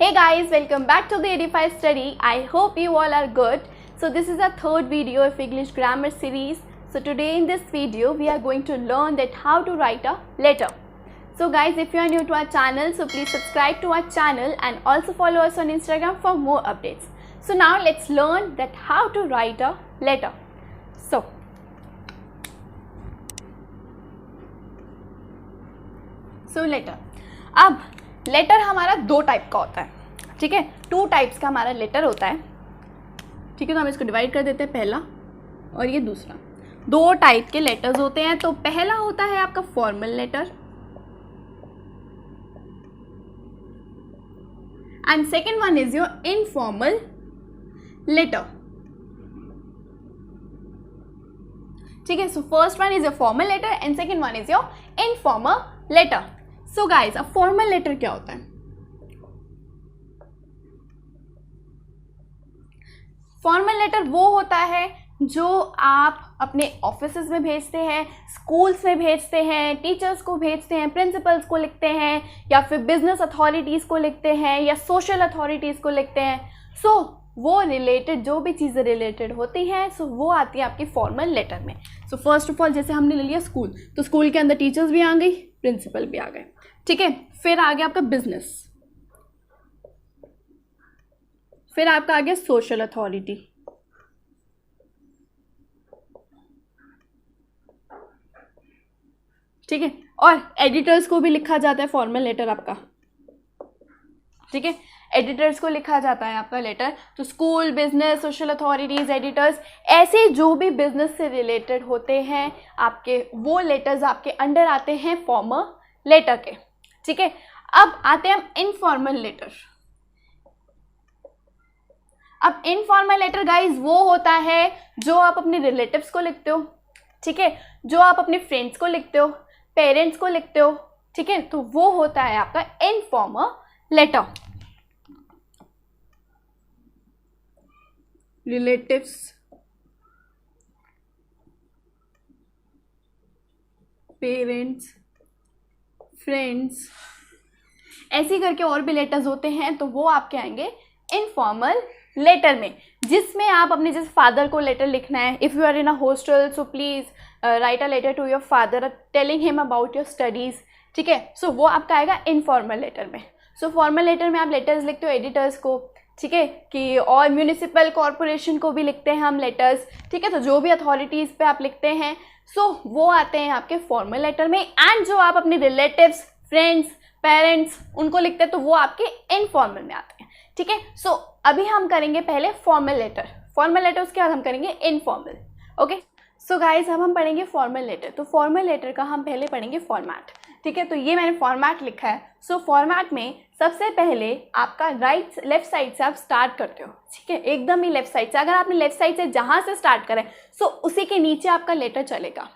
Hey guys, welcome back to the Edify study. I hope you all are good. So this is our third video of English grammar series. So today in this video we are going to learn that how to write a letter. So guys, if you are new to our channel, so please subscribe to our channel and also follow us on Instagram for more updates. So now let's learn that how to write a letter. So letter. अब letter हमारा दो type का होता है, ठीक है, two types का हमारा लेटर होता है, ठीक है। तो हम इसको डिवाइड कर देते हैं, पहला और ये दूसरा। दो टाइप के लेटर्स होते हैं। तो पहला होता है आपका formal letter and second one is your informal letter, ठीक है। So first one is your formal letter and second one is your informal letter. So guys, अब फॉर्मल लेटर क्या होता है? फॉर्मल लेटर वो होता है जो आप अपने ऑफिसेज में भेजते हैं, स्कूल्स में भेजते हैं, टीचर्स को भेजते हैं, प्रिंसिपल्स को लिखते हैं, या फिर बिजनेस अथॉरिटीज़ को लिखते हैं, या सोशल अथॉरिटीज़ को लिखते हैं। सो वो रिलेटेड जो भी चीज़ें रिलेटेड होती हैं, सो वो आती है आपकी फॉर्मल लेटर में। सो फर्स्ट ऑफ ऑल जैसे हमने ले लिया स्कूल, तो स्कूल के अंदर टीचर्स भी आ गई, प्रिंसिपल भी आ गए, ठीक है। फिर आ गया आपका बिजनेस, फिर आपका आ गया सोशल अथॉरिटी, ठीक है। और एडिटर्स को भी लिखा जाता है फॉर्मल लेटर आपका, ठीक है। एडिटर्स को लिखा जाता है आपका लेटर। तो school, business, social authorities, editors, ऐसे जो भी बिजनेस से रिलेटेड होते हैं आपके, वो लेटर्स आपके अंडर आते हैं फॉर्मल लेटर के, ठीक है। अब आते हैं हम इनफॉर्मल लेटर। अब इनफॉर्मल लेटर गाइज वो होता है जो आप अपने रिलेटिव्स को लिखते हो, ठीक है, जो आप अपने फ्रेंड्स को लिखते हो, पेरेंट्स को लिखते हो, ठीक है। तो वो होता है आपका informal letter. Relatives, parents, friends, ऐसे करके और भी लेटर्स होते हैं, तो वो आपके आएंगे इनफॉर्मल लेटर में, जिसमें आप अपने जैसे फादर को लेटर लिखना है। If you are in a hostel, so please write a letter to your father telling him about your studies, ठीक है। सो वो आपका आएगा इनफॉर्मल लेटर में। सो फॉर्मल लेटर में आप लेटर्स लिखते हो एडिटर्स को, ठीक है, कि और म्यूनिसिपल कॉरपोरेशन को भी लिखते हैं हम लेटर्स, ठीक है। तो जो भी अथॉरिटीज़ पे आप लिखते हैं, सो वो आते हैं आपके फॉर्मल लेटर में। एंड जो आप अपने रिलेटिव्स, फ्रेंड्स, पेरेंट्स, उनको लिखते हैं, तो वो आपके इनफॉर्मल में आते हैं, ठीक है। सो अभी हम करेंगे पहले फॉर्मल लेटर। फॉर्मल लेटर उसके बाद हम करेंगे इनफॉर्मल, ओके। सो गाइज, अब हम पढ़ेंगे फॉर्मल लेटर। तो फॉर्मल लेटर का हम पहले पढ़ेंगे फॉर्मेट, ठीक है। तो ये मैंने फॉर्मेट लिखा है। सो फॉर्मेट में सबसे पहले आपका लेफ्ट साइड से आप स्टार्ट करते हो, ठीक है, एकदम ही लेफ्ट साइड से। अगर आपने लेफ्ट साइड से जहाँ से स्टार्ट करें, सो उसी के नीचे आपका लेटर चलेगा,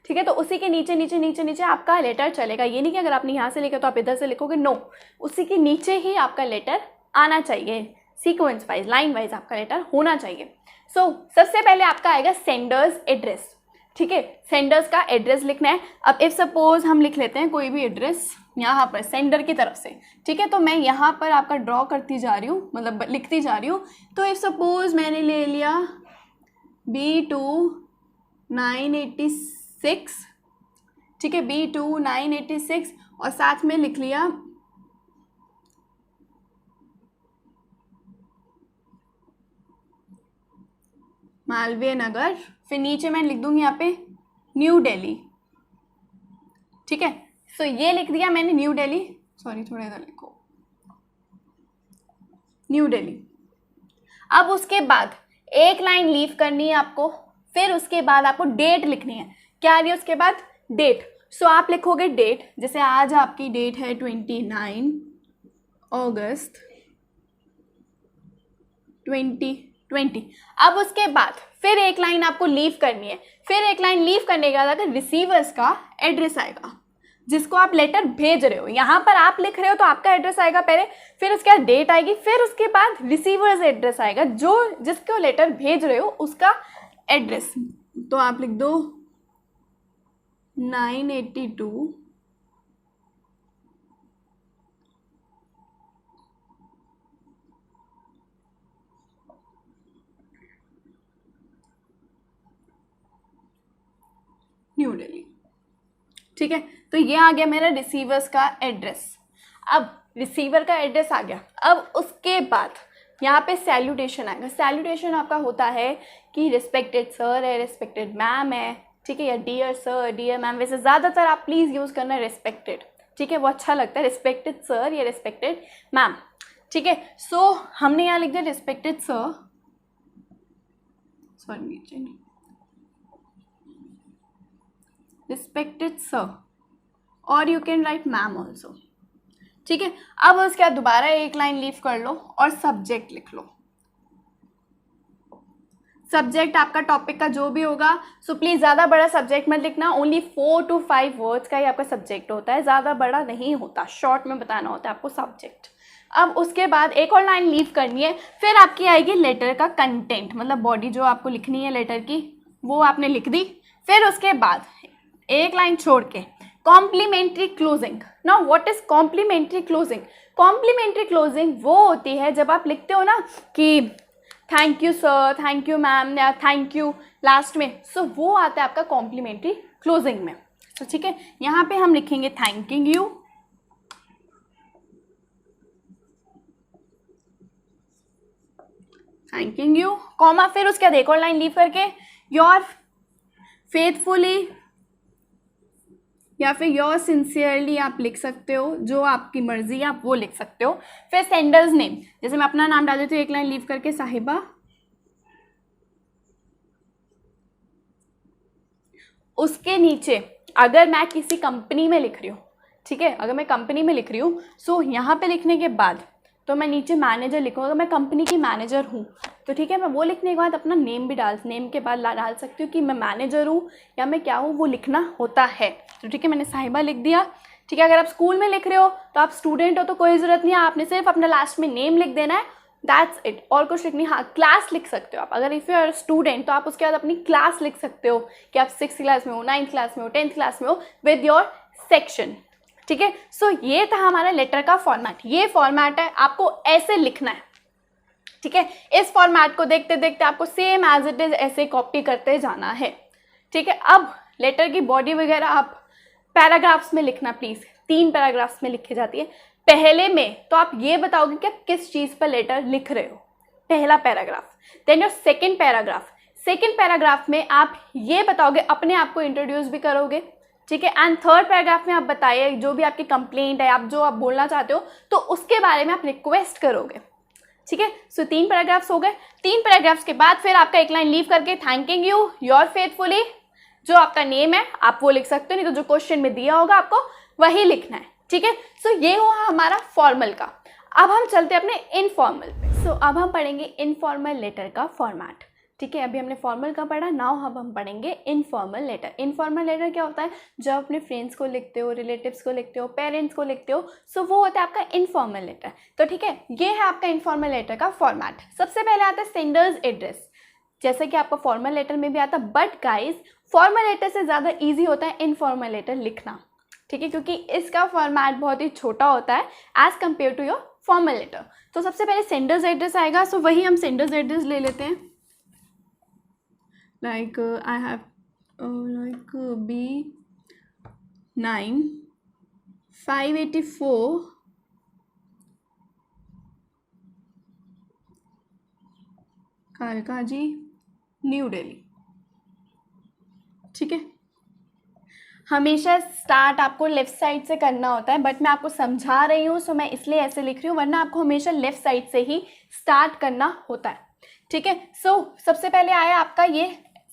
ठीक है। तो उसी के नीचे नीचे नीचे नीचे आपका लेटर चलेगा। ये नहीं कि अगर आपने यहाँ से लिखा तो आप इधर से लिखोगे, नो, उसी के नीचे ही आपका लेटर आना चाहिए, सीक्वेंस वाइज, लाइन वाइज आपका लेटर होना चाहिए। सो सबसे पहले आपका आएगा सेंडर्स एड्रेस, ठीक है। सेंडर्स का एड्रेस लिखना है। अब इफ सपोज हम लिख लेते हैं कोई भी एड्रेस यहाँ पर सेंडर की तरफ से, ठीक है। तो मैं यहाँ पर आपका ड्रॉ करती जा रही हूँ, मतलब लिखती जा रही हूँ। तो इफ सपोज मैंने ले लिया B2 986, ठीक है, B2 986, और साथ में लिख लिया मालवीय नगर, फिर नीचे मैं लिख दूंगी यहाँ पे न्यू दिल्ली, ठीक है। सो ये लिख दिया मैंने न्यू दिल्ली, सॉरी थोड़ा इधर लिखो, न्यू दिल्ली। अब उसके बाद एक लाइन लीव करनी है आपको, फिर उसके बाद आपको डेट लिखनी है। क्या आ रही है उसके बाद? डेट। सो आप लिखोगे डेट, जैसे आज आपकी डेट है 29 अगस्त 2020। अब उसके बाद फिर एक लाइन आपको लीव करनी है। फिर एक लाइन लीव करने के बाद रिसीवर्स का एड्रेस आएगा, जिसको आप लेटर भेज रहे हो। यहाँ पर आप लिख रहे हो तो आपका एड्रेस आएगा पहले, फिर उसके बाद डेट आएगी, फिर उसके बाद रिसीवर्स एड्रेस आएगा, जो जिसको लेटर भेज रहे हो उसका एड्रेस। तो आप लिख दो 982 , न्यू दिल्ली। ठीक है, तो ये आ गया मेरा रिसीवर्स का एड्रेस। अब रिसीवर का एड्रेस आ गया, अब उसके बाद यहाँ पे सैल्यूटेशन आएगा। सैल्यूटेशन आपका होता है कि रिस्पेक्टेड सर है, रिस्पेक्टेड मैम है, ठीक है, या डियर सर, डियर मैम। वैसे ज़्यादातर आप प्लीज़ यूज़ करना रिस्पेक्टेड, ठीक है, वो अच्छा लगता है, रिस्पेक्टेड सर या रिस्पेक्टेड मैम। ठीक है, सो हमने यहाँ लिख दिया respected sir, sorry respected sir, और you can write ma'am also. ठीक है, अब उसके बाद दोबारा एक लाइन लीव कर लो और सब्जेक्ट लिख लो। सब्जेक्ट आपका टॉपिक का जो भी होगा, सो प्लीज ज़्यादा बड़ा सब्जेक्ट मत लिखना, ओनली 4 to 5 वर्ड्स का ही आपका सब्जेक्ट होता है, ज़्यादा बड़ा नहीं होता, शॉर्ट में बताना होता है आपको सब्जेक्ट। अब उसके बाद एक और लाइन लीव करनी है, फिर आपकी आएगी लेटर का कंटेंट, मतलब बॉडी जो आपको लिखनी है लेटर की वो आपने लिख दी। फिर उसके बाद एक लाइन छोड़ के complimentary closing. Now what is complimentary closing? Complimentary closing वो होती है जब आप लिखते हो ना कि thank you sir, thank you ma'am या थैंक यू लास्ट में, सो वो आता है आपका कॉम्प्लीमेंट्री क्लोजिंग में। तो ठीक है, यहाँ पे हम लिखेंगे thanking you, thanking you, comma, फिर उसके बाद एक और लाइन लीव करके योर फेथफुली या फिर योर सिंसियरली आप लिख सकते हो, जो आपकी मर्जी है आप वो लिख सकते हो। फिर सेंडर्स नेम, जैसे मैं अपना नाम डाल देती हूँ एक लाइन लीव करके साहिबा, उसके नीचे अगर मैं किसी कंपनी में लिख रही हूँ, ठीक है, अगर मैं कंपनी में लिख रही हूँ, सो यहाँ पे लिखने के बाद तो मैं नीचे मैनेजर लिखूँगा, अगर मैं कंपनी की मैनेजर हूँ तो ठीक है, मैं वो लिखने के बाद अपना नेम भी नेम के बाद डाल सकती हूँ कि मैं मैनेजर हूँ या मैं क्या हूँ, वो लिखना होता है। तो ठीक है, मैंने साहिबा लिख दिया। ठीक है, अगर आप स्कूल में लिख रहे हो तो आप स्टूडेंट हो तो कोई ज़रूरत नहीं है, आपने सिर्फ अपना लास्ट में नेम लिख देना है, दैट्स इट, और कुछ लिखनी। हाँ, क्लास लिख सकते हो आप, अगर इफ़ यू आर स्टूडेंट तो आप उसके बाद अपनी क्लास लिख सकते हो कि आप 6th क्लास में हो, 9th क्लास में हो, 10th क्लास में हो, विद योर सेक्शन। ठीक है, सो ये था हमारा लेटर का फॉर्मेट। ये फॉर्मेट है, आपको ऐसे लिखना है। ठीक है, इस फॉर्मेट को देखते देखते आपको सेम एज इट इज ऐसे कॉपी करते जाना है। ठीक है, अब लेटर की बॉडी वगैरह आप पैराग्राफ्स में लिखना प्लीज, 3 पैराग्राफ्स में लिखी जाती है। पहले में तो आप ये बताओगे कि आप किस चीज पर लेटर लिख रहे हो, पहला paragraph. Then your second paragraph में आप ये बताओगे, अपने आप को इंट्रोड्यूस भी करोगे। ठीक है, एंड थर्ड पैराग्राफ में आप बताइए जो भी आपकी कंप्लेंट है, आप जो आप बोलना चाहते हो तो उसके बारे में आप रिक्वेस्ट करोगे। ठीक है, सो 3 पैराग्राफ्स हो गए। 3 पैराग्राफ्स के बाद फिर आपका एक लाइन लीव करके थैंकिंग यू योर फेथफुली, जो आपका नेम है आप वो लिख सकते हो, नहीं तो जो क्वेश्चन में दिया होगा आपको वही लिखना है। ठीक है, सो ये हुआ हमारा फॉर्मल का। अब हम चलते हैं अपने इनफॉर्मल पे। सो अब हम पढ़ेंगे इनफॉर्मल लेटर का फॉर्मेट। ठीक है, अभी हमने फॉर्मल का पढ़ा, नाउ अब हम पढ़ेंगे इनफॉर्मल लेटर। इनफॉर्मल लेटर क्या होता है? जब अपने फ्रेंड्स को लिखते हो, रिलेटिव्स को लिखते हो, पेरेंट्स को लिखते हो, सो वो होता है आपका इनफॉर्मल लेटर। तो ठीक है, ये है आपका इनफॉर्मल लेटर का फॉर्मेट। सबसे पहले आता है सेंडर्स एड्रेस, जैसे कि आपका फॉर्मल लेटर में भी आता है, बट गाइज फॉर्मल लेटर से ज़्यादा ईजी होता है इनफॉर्मल लेटर लिखना। ठीक है, क्योंकि इसका फॉर्मेट बहुत ही छोटा होता है as compare to your formal letter. तो सबसे पहले सेंडर्स एड्रेस आएगा, सो वही हम सेंडर्स एड्रेस ले लेते हैं। like I have like B9 584 कालका जी, न्यू दिल्ली। ठीक है, हमेशा स्टार्ट आपको लेफ्ट साइड से करना होता है, बट मैं आपको समझा रही हूँ, सो मैं इसलिए ऐसे लिख रही हूँ, वरना आपको हमेशा लेफ्ट साइड से ही स्टार्ट करना होता है। ठीक है, सो सबसे पहले आया आपका ये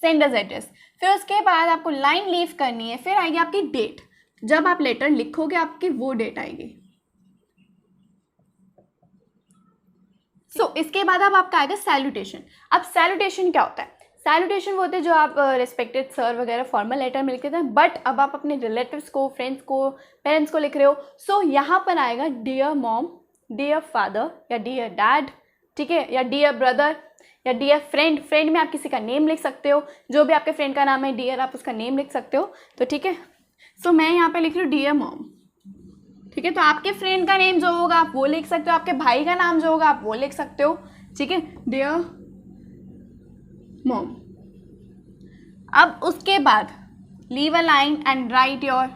सेंडर्स एड्रेस, फिर उसके बाद आपको लाइन लीव करनी है, फिर आएगी आपकी डेट, जब आप लेटर लिखोगे आपकी वो डेट आएगी। सो इसके बाद अब आपका आएगा सैल्यूटेशन। अब सैल्यूटेशन क्या होता है? सैल्यूटेशन वो होते हैं जो आप रिस्पेक्टेड सर वगैरह फॉर्मल लेटर में लिखते थे, बट अब आप अपने रिलेटिव्स को, फ्रेंड्स को, पेरेंट्स को लिख रहे हो, सो यहाँ पर आएगा डियर मॉम, डियर फादर या डियर डैड। ठीक है, या डियर ब्रदर या डियर फ्रेंड। फ्रेंड में आप किसी का नेम लिख सकते हो, जो भी आपके फ्रेंड का नाम है डियर, आप उसका नेम लिख सकते हो। तो ठीक है, सो मैं यहाँ पे लिख रही हूँ डियर मॉम। ठीक है, तो आपके फ्रेंड का नेम जो होगा आप वो लिख सकते हो, आपके भाई का नाम जो होगा आप वो लिख सकते हो। ठीक है, डियर मॉम। अब उसके बाद leave a line and right your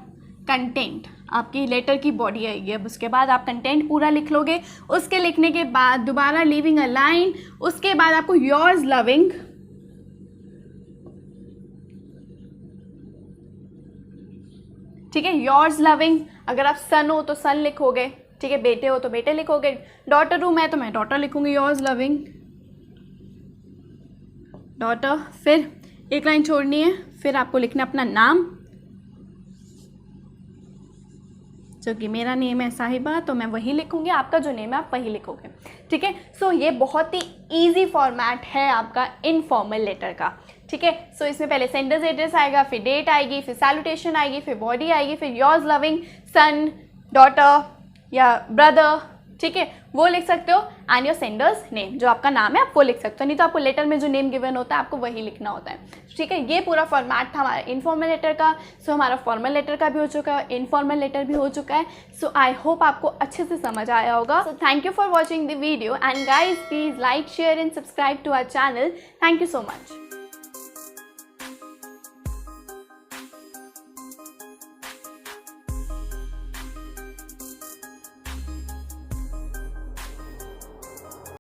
content. आपकी लेटर की बॉडी आएगी। अब उसके बाद आप कंटेंट पूरा लिख लोगे। उसके लिखने के बाद दोबारा लीविंग अ लाइन, उसके बाद आपको योर्स लविंग, ठीक है, योर्स लविंग। अगर आप सन हो तो सन लिखोगे, ठीक है, बेटे हो तो बेटे लिखोगे, डॉटर हूँ मैं तो मैं डॉटर लिखूंगी, योर्स लविंग डॉटर। फिर एक लाइन छोड़नी है, फिर आपको लिखना अपना नाम, जो कि मेरा नेम है साहिबा, तो मैं वही लिखूंगी, आपका जो नेम है आप वही लिखोगे, ठीक है। सो ये बहुत ही इजी फॉर्मेट है आपका इनफॉर्मल लेटर का, ठीक है। सो इसमें पहले सेंडर्स एड्रेस आएगा, फिर डेट आएगी, फिर सैल्यूटेशन आएगी, फिर बॉडी आएगी, फिर योर्स लविंग सन, डॉटर या ब्रदर, ठीक है, वो लिख सकते हो, एंड योर सेंडर्स नेम, जो आपका नाम है आप वो लिख सकते हो, नहीं तो आपको लेटर में जो नेम गिवन होता है आपको वही लिखना होता है, ठीक है। ये पूरा फॉर्मेट था हमारा इनफॉर्मल लेटर का। सो हमारा फॉर्मल लेटर का भी हो चुका है, इनफॉर्मल लेटर भी हो चुका है। सो आई होप आपको अच्छे से समझ आया होगा। So thank you for watching the video, and guys please like, share and subscribe to our channel. Thank you so much.